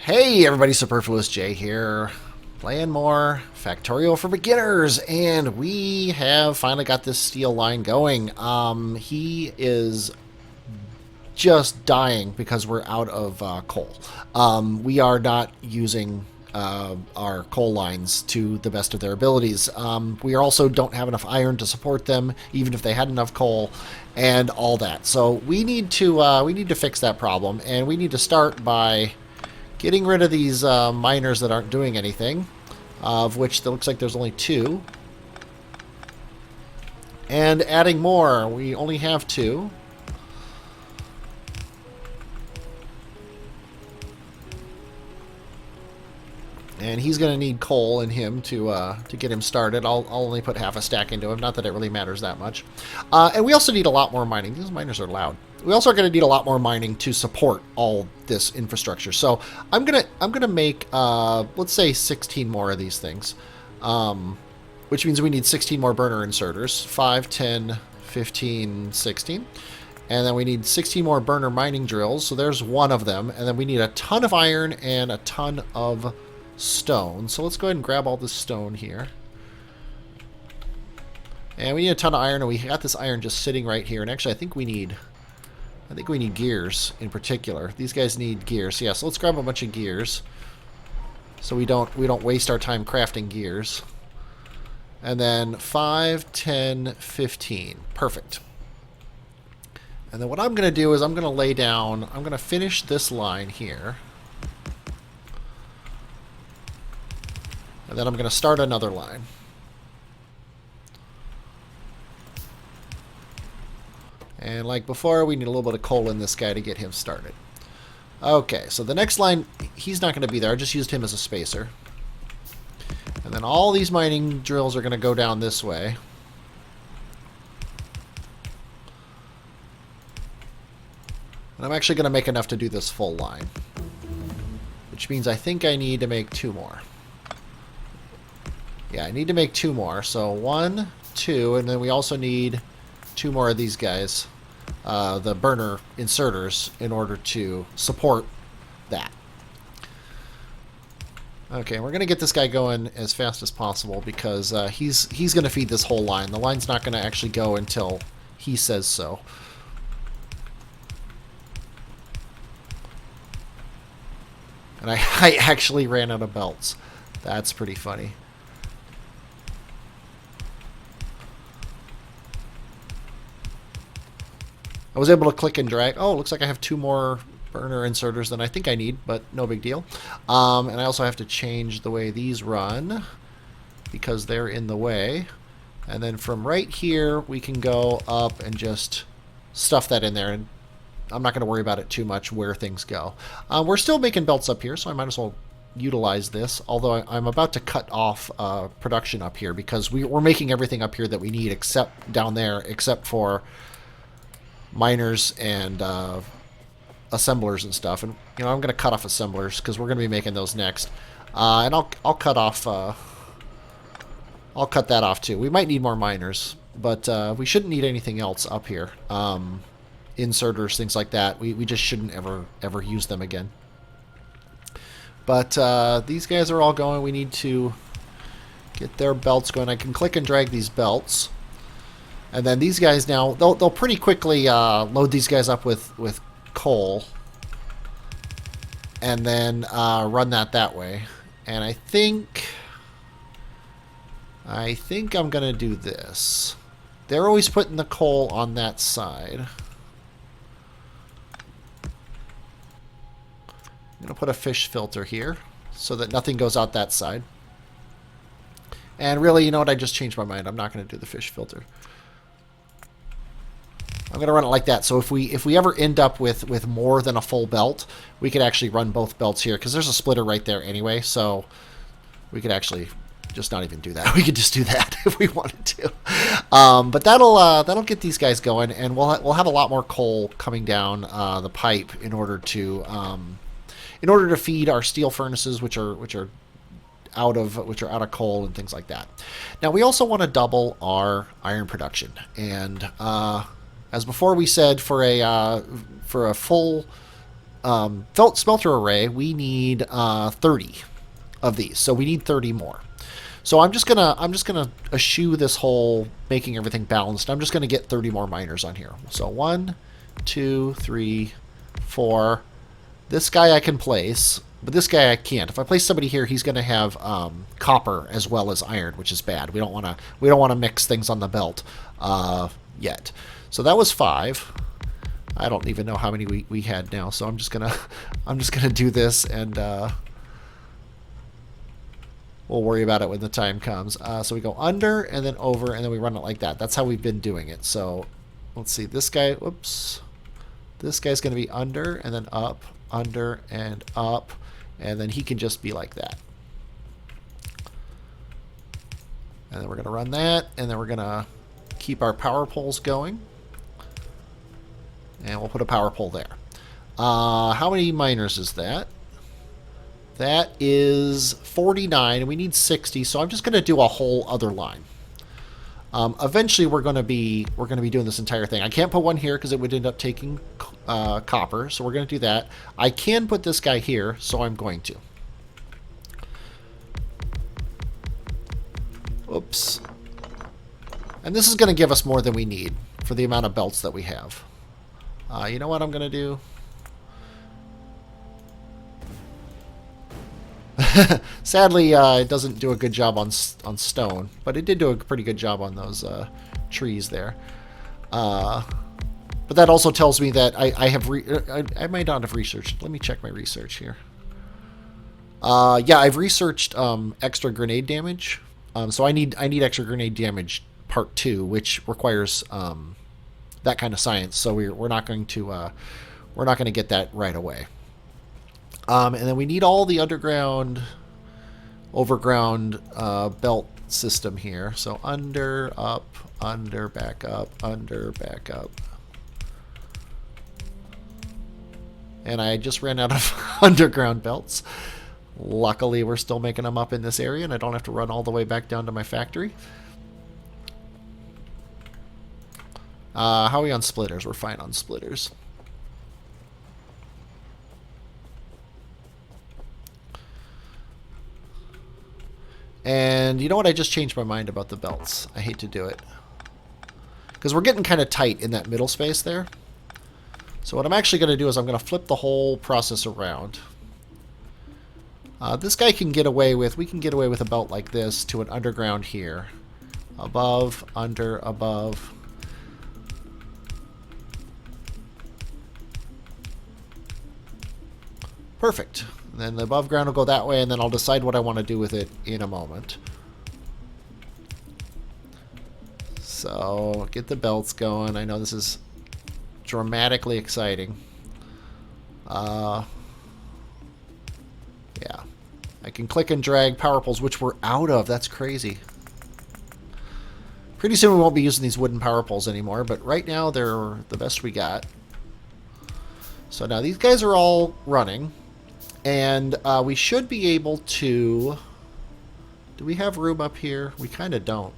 Hey everybody, Superfluous J here, playing more Factorio for beginners, and we have finally got this steel line going. He is just dying because we're out of coal. We are not using our coal lines to the best of their abilities. We also don't have enough iron to support them, even if they had enough coal, and all that. So we need to fix that problem, and we need to start by getting rid of these miners that aren't doing anything, of which it looks like there's only two. And adding more. We only have two. And he's going to need coal in him to get him started. I'll only put half a stack into him. Not that it really matters that much. And we also need a lot more mining. These miners are loud. We also are going to need a lot more mining to support all this infrastructure. So I'm gonna make let's say 16 more of these things, which means we need 16 more burner inserters. 5, 10, 15, 16. And then we need 16 more burner mining drills. So there's one of them. And then we need a ton of iron and a ton of stone. So let's go ahead and grab all this stone here. And we need a ton of iron, and we got this iron just sitting right here. And actually, I think we need gears in particular. These guys need gears. Yeah, so let's grab a bunch of gears, so we don't waste our time crafting gears. And then 5, 10, 15. Perfect. And then what I'm going to do is I'm going to finish this line here. And then I'm going to start another line. And like before, we need a little bit of coal in this guy to get him started. Okay, so the next line, he's not going to be there. I just used him as a spacer. And then all these mining drills are going to go down this way. And I'm actually going to make enough to do this full line, which means I think I need to make 2 more. Yeah, I need to make 2 more. So 1, 2, and then we also need 2 more of these guys, the burner inserters, in order to support that. Okay, we're going to get this guy going as fast as possible because he's going to feed this whole line. The line's not going to actually go until he says so. And I actually ran out of belts. That's pretty funny. I was able to click and drag. Oh, looks like I have 2 more burner inserters than I think I need, but no big deal. And I also have to change the way these run because they're in the way. And then from right here, we can go up and just stuff that in there. And I'm not going to worry about it too much where things go. We're still making belts up here, so I might as well utilize this. Although I'm about to cut off production up here because we're making everything up here that we need except down there, except for miners and assemblers and stuff. And I'm going to cut off assemblers because we're going to be making those next. And I'll cut off I'll cut that off too. We might need more miners, but we shouldn't need anything else up here. Inserters, things like that. We just shouldn't ever use them again. But these guys are all going. We need to get their belts going. I can click and drag these belts. And then these guys now, they'll pretty quickly load these guys up with coal. And then run that way. And I think I'm going to do this. They're always putting the coal on that side. I'm going to put a fish filter here so that nothing goes out that side. And really, you know what? I just changed my mind. I'm not going to do the fish filter. I'm going to run it like that. So if we ever end up with more than a full belt, we could actually run both belts here because there's a splitter right there anyway. So we could actually just not even do that. We could just do that if we wanted to. But that'll get these guys going, and we'll have a lot more coal coming down the pipe in order to feed our steel furnaces, which are out of coal and things like that. Now we also want to double our iron production, and as before we said, for a full felt smelter array, we need 30 of these. So we need 30 more. So I'm just gonna eschew this whole making everything balanced. I'm just gonna get 30 more miners on here. So 1, 2, 3, 4. This guy I can place, but this guy I can't. If I place somebody here, he's gonna have copper as well as iron, which is bad. We don't wanna mix things on the belt yet. So that was 5. I don't even know how many we had now. So I'm just gonna do this and. We'll worry about it when the time comes. So we go under and then over, and then we run it like that. That's how we've been doing it. So let's see. This guy, whoops. This guy's going to be under and then up, under and up. And then he can just be like that. And then we're going to run that. And then we're going to keep our power poles going. And we'll put a power pole there. How many miners is that? That is 49, and we need 60, so I'm just going to do a whole other line. Eventually, we're going to be doing this entire thing. I can't put one here because it would end up taking copper, so we're going to do that. I can put this guy here, so I'm going to. Oops. And this is going to give us more than we need for the amount of belts that we have. You know what I'm going to do? Sadly, it doesn't do a good job on stone, but it did do a pretty good job on those trees there. But that also tells me that I might not have researched. Let me check my research here. Yeah, I've researched extra grenade damage. So I need extra grenade damage part 2, which requires that kind of science. So we're not going to get that right away. And then we need all the underground, overground belt system here. So under, up, under, back up, under, back up. And I just ran out of underground belts. Luckily, we're still making them up in this area, and I don't have to run all the way back down to my factory. How are we on splitters? We're fine on splitters. And you know what? I just changed my mind about the belts. I hate to do it. Because we're getting kind of tight in that middle space there. So what I'm actually going to do is I'm going to flip the whole process around. This guy can get away with, we can get away with a belt like this to an underground here. Above, under, above. Perfect. Then the above ground will go that way, and then I'll decide what I want to do with it in a moment. So, get the belts going. I know this is dramatically exciting. Yeah. I can click and drag power poles, which we're out of. That's crazy. Pretty soon we won't be using these wooden power poles anymore, but right now they're the best we got. So now these guys are all running. And we should be able to... Do we have room up here? We kind of don't.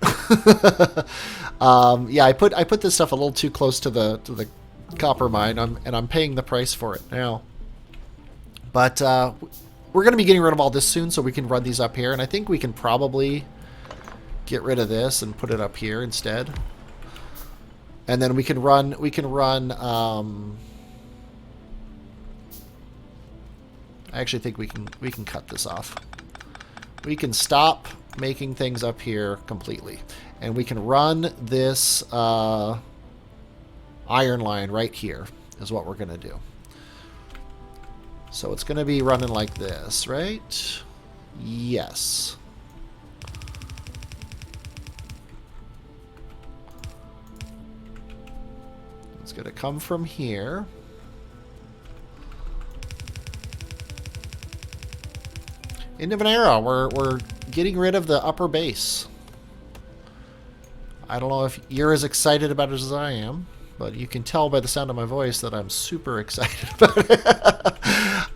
Yeah, I put this stuff a little too close to the copper mine, and I'm paying the price for it now. But we're going to be getting rid of all this soon, so we can run these up here. And I think we can probably get rid of this and put it up here instead. And then we can run. I actually think we can cut this off. We can stop making things up here completely, and we can run this iron line right here is what we're going to do. So it's going to be running like this, right? Yes. It's going to come from here. End of an era. We're getting rid of the upper base. I don't know if you're as excited about it as I am, but you can tell by the sound of my voice that I'm super excited about it.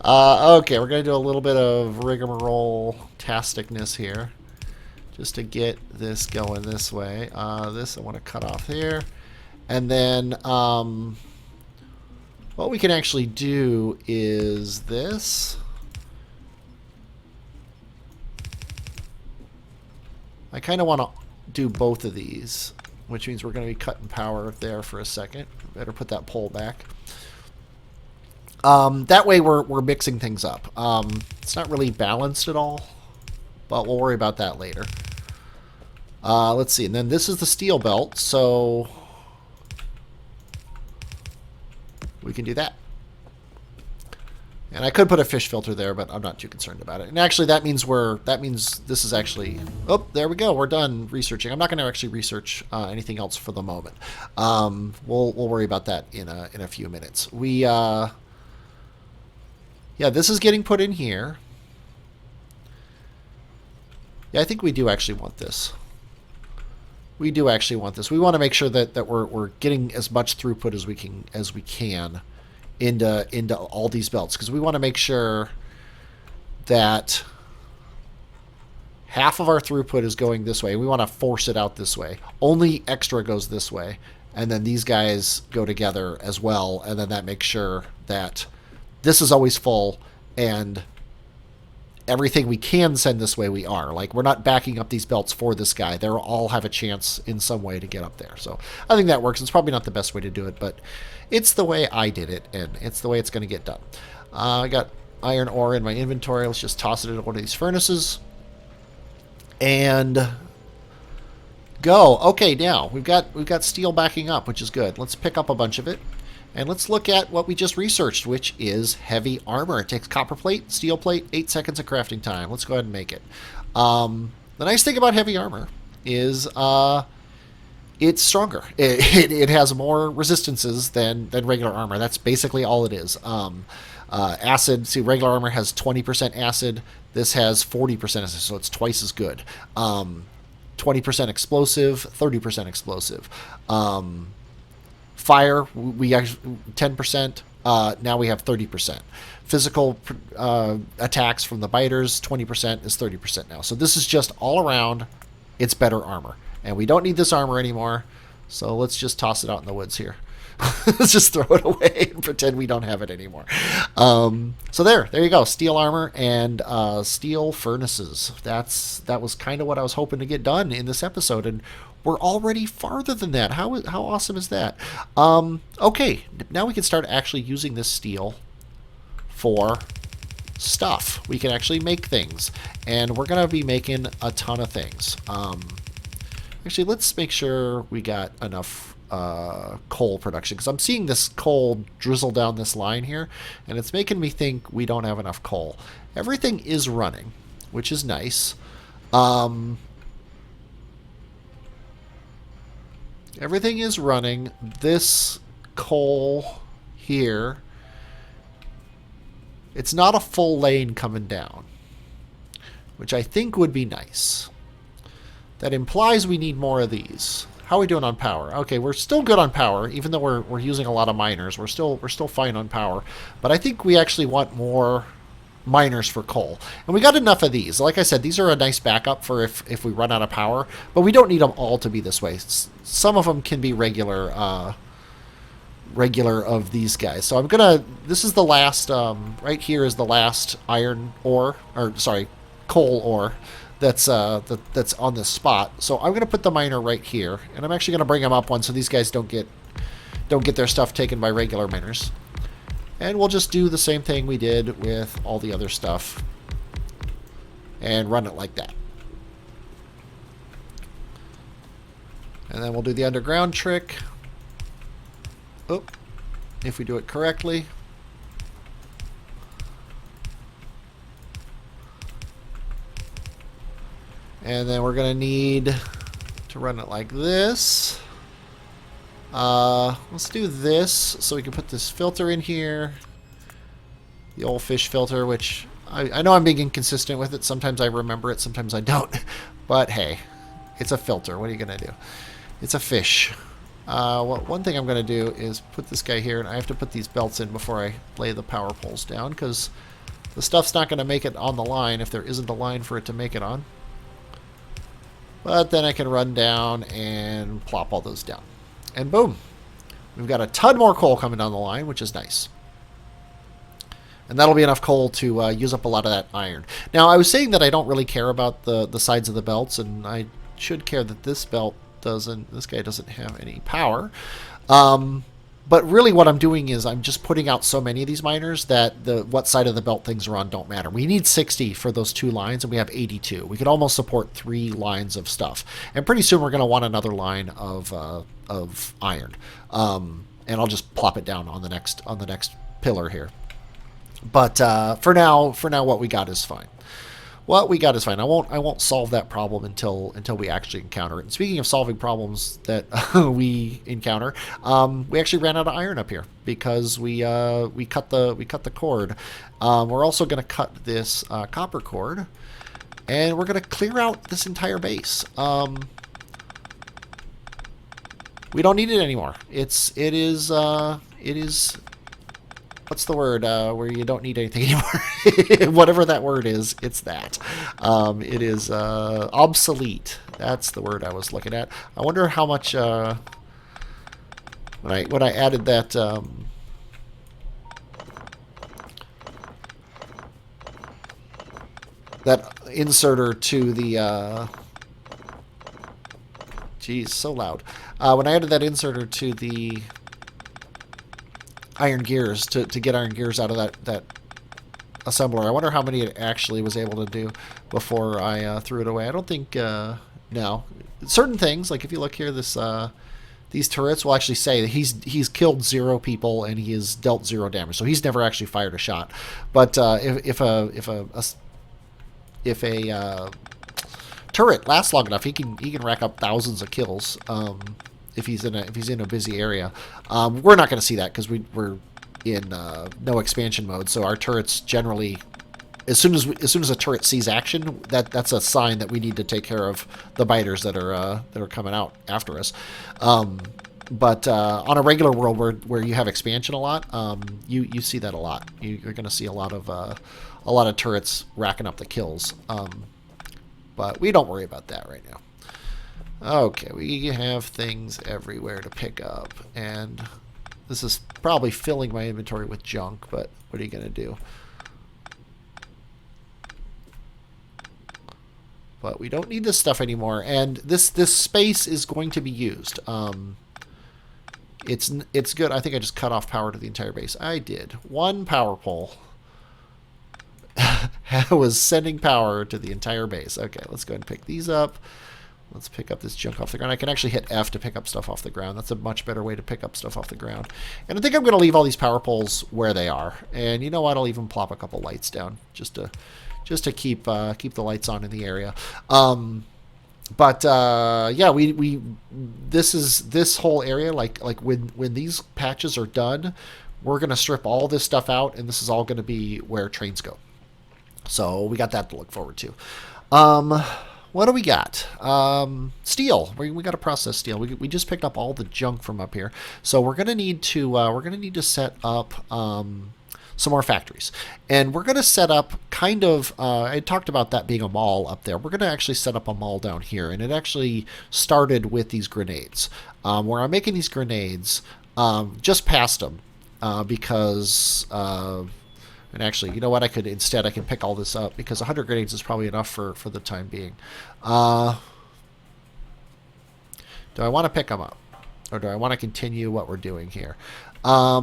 Okay, we're going to do a little bit of rigmarole-tasticness here, just to get this going this way. This I want to cut off here. And then, what we can actually do is this. I kind of want to do both of these, which means we're going to be cutting power there for a second. Better put that pole back. That way we're mixing things up. It's not really balanced at all, but we'll worry about that later. Let's see. And then this is the steel belt, so we can do that. And I could put a fish filter there, but I'm not too concerned about it. And actually, that means this is actually. Oh, there we go. We're done researching. I'm not going to actually research anything else for the moment. We'll worry about that in a few minutes. Yeah, this is getting put in here. Yeah, I think we do actually want this. We do actually want this. We want to make sure that we're getting as much throughput as we can into all these belts, because we want to make sure that half of our throughput is going this way. We want to force it out this way. Only extra goes this way, and then these guys go together as well, and then that makes sure that this is always full, and everything we can send this way we are. Like, we're not backing up these belts for this guy. They'll all have a chance in some way to get up there. So I think that works. It's probably not the best way to do it, but it's the way I did it, and it's the way it's going to get done. I got iron ore in my inventory. Let's just toss it into one of these furnaces. And go. Okay, now we've got steel backing up, which is good. Let's pick up a bunch of it. And let's look at what we just researched, which is heavy armor. It takes copper plate, steel plate, 8 seconds of crafting time. Let's go ahead and make it. The nice thing about heavy armor is it's stronger. It has more resistances than regular armor. That's basically all it is. Acid, see, regular armor has 20% acid. This has 40% acid, so it's twice as good. 20% explosive, 30% explosive. Fire, we actually 10%. Now we have 30%. Physical attacks from the biters, 20% is 30% now. So this is just all around. It's better armor, and we don't need this armor anymore. So let's just toss it out in the woods here. Let's just throw it away and pretend we don't have it anymore. So there you go. Steel armor and steel furnaces. That was kind of what I was hoping to get done in this episode, and we're already farther than that. How awesome is that? Okay, now we can start actually using this steel for stuff. We can actually make things, and we're going to be making a ton of things. Actually, let's make sure we got enough coal production, because I'm seeing this coal drizzle down this line here, and it's making me think we don't have enough coal. Everything is running, which is nice. Everything is running. This coal here, it's not a full lane coming down, which I think would be nice. That implies we need more of these. How are we doing on power? Okay, we're still good on power, even though we're using a lot of miners. We're still fine on power, but I think we actually want more miners for coal, and we got enough of these. Like I said, these are a nice backup for if we run out of power, but we don't need them all to be this way. Some of them can be regular of these guys. So I'm gonna. This is the last. Right here is the last iron ore, or sorry, coal ore. That's on this spot. So I'm gonna put the miner right here, and I'm actually gonna bring them up one so these guys don't get their stuff taken by regular miners. And we'll just do the same thing we did with all the other stuff and run it like that. And then we'll do the underground trick. Oh, if we do it correctly. And then we're going to need to run it like this. Let's do this so we can put this filter in here. The old fish filter, which I know I'm being inconsistent with it. Sometimes I remember it, sometimes I don't. But hey, it's a filter. What are you going to do? It's a fish. Well, one thing I'm going to do is put this guy here, and I have to put these belts in before I lay the power poles down, because the stuff's not going to make it on the line if there isn't a line for it to make it on. But then I can run down and plop all those down. And boom, We've got a ton more coal coming down the line, which is nice. And that'll be enough coal to use up a lot of that iron. Now, I was saying that I don't really care about the sides of the belts, and I should care that this belt doesn't, this guy doesn't have any power. But really what I'm doing is I'm just putting out so many of these miners that what side of the belt things are on don't matter. We need 60 for those 2 lines, and we have 82. We could almost support 3 lines of stuff. And pretty soon we're going to want another line of iron. And I'll just plop it down on the next pillar here. But for now, what we got is fine. What we got is fine. I won't solve that problem until we actually encounter it. And speaking of solving problems that we encounter, we actually ran out of iron up here because we cut the cord. We're also going to cut this copper cord, and we're going to clear out this entire base. We don't need it anymore. It is. What's the word where you don't need anything anymore? Whatever that word is, it's that. It is obsolete. That's the word I was looking at. I wonder how much when I added that that inserter to the geez, so loud. When I added that inserter to the iron gears to get iron gears out of that assembler. I wonder how many it actually was able to do before I threw it away. I don't think no. Certain things, like if you look here, this these turrets will actually say that he's killed 0 people and he has dealt 0 damage. So he's never actually fired a shot. But if a turret lasts long enough, he can rack up thousands of kills. If he's in a busy area. We're not going to see that because we're in no expansion mode. So our turrets generally, as soon as a turret sees action, that's a sign that we need to take care of the biters that are coming out after us. But on a regular world where you have expansion a lot, you see that a lot. You're going to see a lot of turrets racking up the kills. But we don't worry about that right now. Okay, we have things everywhere to pick up, and this is probably filling my inventory with junk, but what are you going to do? But we don't need this stuff anymore, and this space is going to be used. It's good. I think I just cut off power to the entire base. I did. 1 power pole was sending power to the entire base. Okay, let's go ahead and pick these up. Let's pick up this junk off the ground. I can actually hit F to pick up stuff off the ground. That's a much better way to pick up stuff off the ground. And I think I'm going to leave all these power poles where they are. And you know what? I'll even plop a couple lights down just to keep the lights on in the area. Yeah, this whole area, like when these patches are done, we're going to strip all this stuff out, and this is all going to be where trains go. So we got that to look forward to. What do we got? Steel. We got to process steel. We just picked up all the junk from up here, so we're gonna need to set up some more factories, and we're gonna set up kind of. I talked about that being a mall up there. We're gonna actually set up a mall down here, and it actually started with these grenades. Where I'm making these grenades, just past them, because. And actually, you know what? I can pick all this up because 100 grenades is probably enough for the time being. Do I want to pick them up? Or do I want to continue what we're doing here? I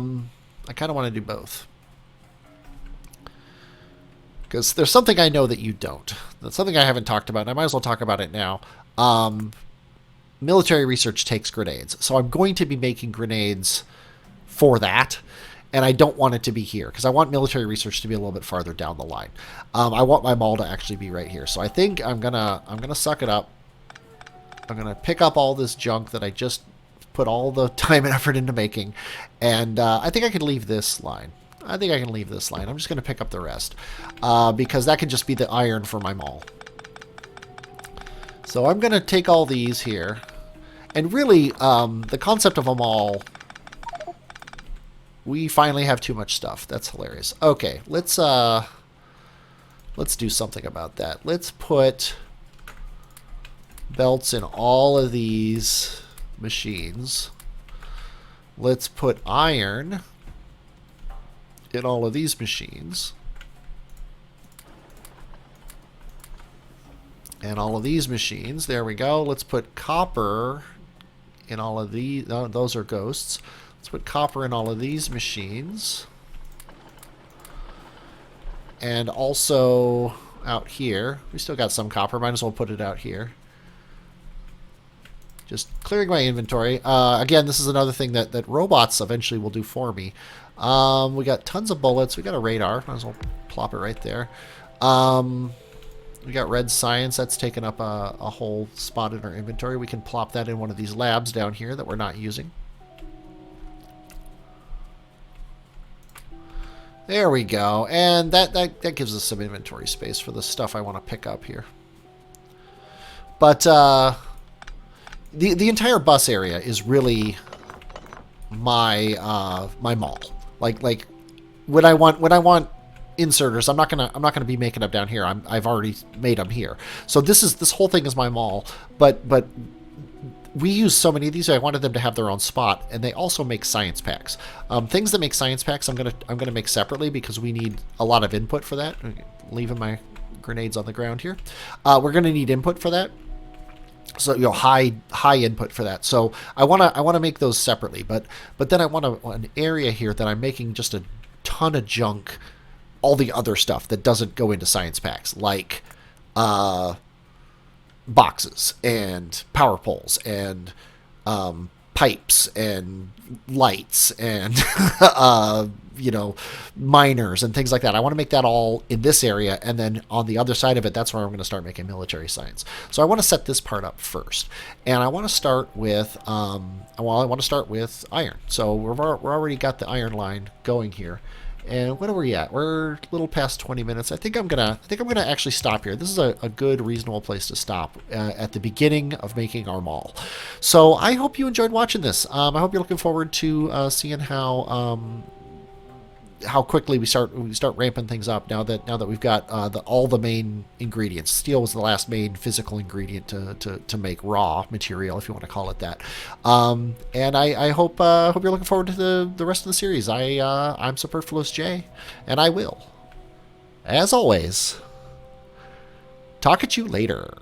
kind of want to do both. Because there's something I know that you don't. That's something I haven't talked about, and I might as well talk about it now. Military research takes grenades. So I'm going to be making grenades for that. And I don't want it to be here because I want military research to be a little bit farther down the line. I want my mall to actually be right here. So I think I'm gonna suck it up. I'm gonna pick up all this junk that I just put all the time and effort into making, and I think I can leave this line. I'm just gonna pick up the rest because that can just be the iron for my mall. So I'm gonna take all these here, and really the concept of a mall. We finally have too much stuff. That's hilarious. Okay, let's do something about that. Let's put belts in all of these machines. Let's put iron in all of these machines. And all of these machines. There we go. Let's put copper in all of these. Oh, those are ghosts. Let's put copper in all of these machines. And also out here. We still got some copper. Might as well put it out here. Just clearing my inventory. Again, this is another thing that robots eventually will do for me. We got tons of bullets. We got a radar. Might as well plop it right there. We got red science. That's taken up a whole spot in our inventory. We can plop that in one of these labs down here that we're not using. There we go. And that gives us some inventory space for the stuff I want to pick up here. But the entire bus area is really my my mall. Like when I want inserters, I'm not gonna be making them down here. I've already made them here. So this whole thing is my mall. But we use so many of these. I wanted them to have their own spot, and they also make science packs. Things that make science packs, I'm gonna make separately because we need a lot of input for that. Leaving my grenades on the ground here. We're gonna need input for that. So high input for that. So I wanna make those separately. But then I want an area here that I'm making just a ton of junk. All the other stuff that doesn't go into science packs, like boxes and power poles and pipes and lights and miners and things like that. I want to make that all in this area, and then on the other side of it, that's where I'm going to start making military science. So I want to set this part up first, and I want to start with I want to start with iron. So we're already got the iron line going here. And what are we at? We're a little past 20 minutes. I think I'm gonna actually stop here. This is a good, reasonable place to stop at the beginning of making our mall. So I hope you enjoyed watching this. I hope you're looking forward to seeing how quickly we start ramping things up now that we've got all the main ingredients. Steel was the last main physical ingredient to make raw material, if you want to call it that. And I hope you're looking forward to the rest of the series. I'm Superfluous J, and I will, as always, talk at you later.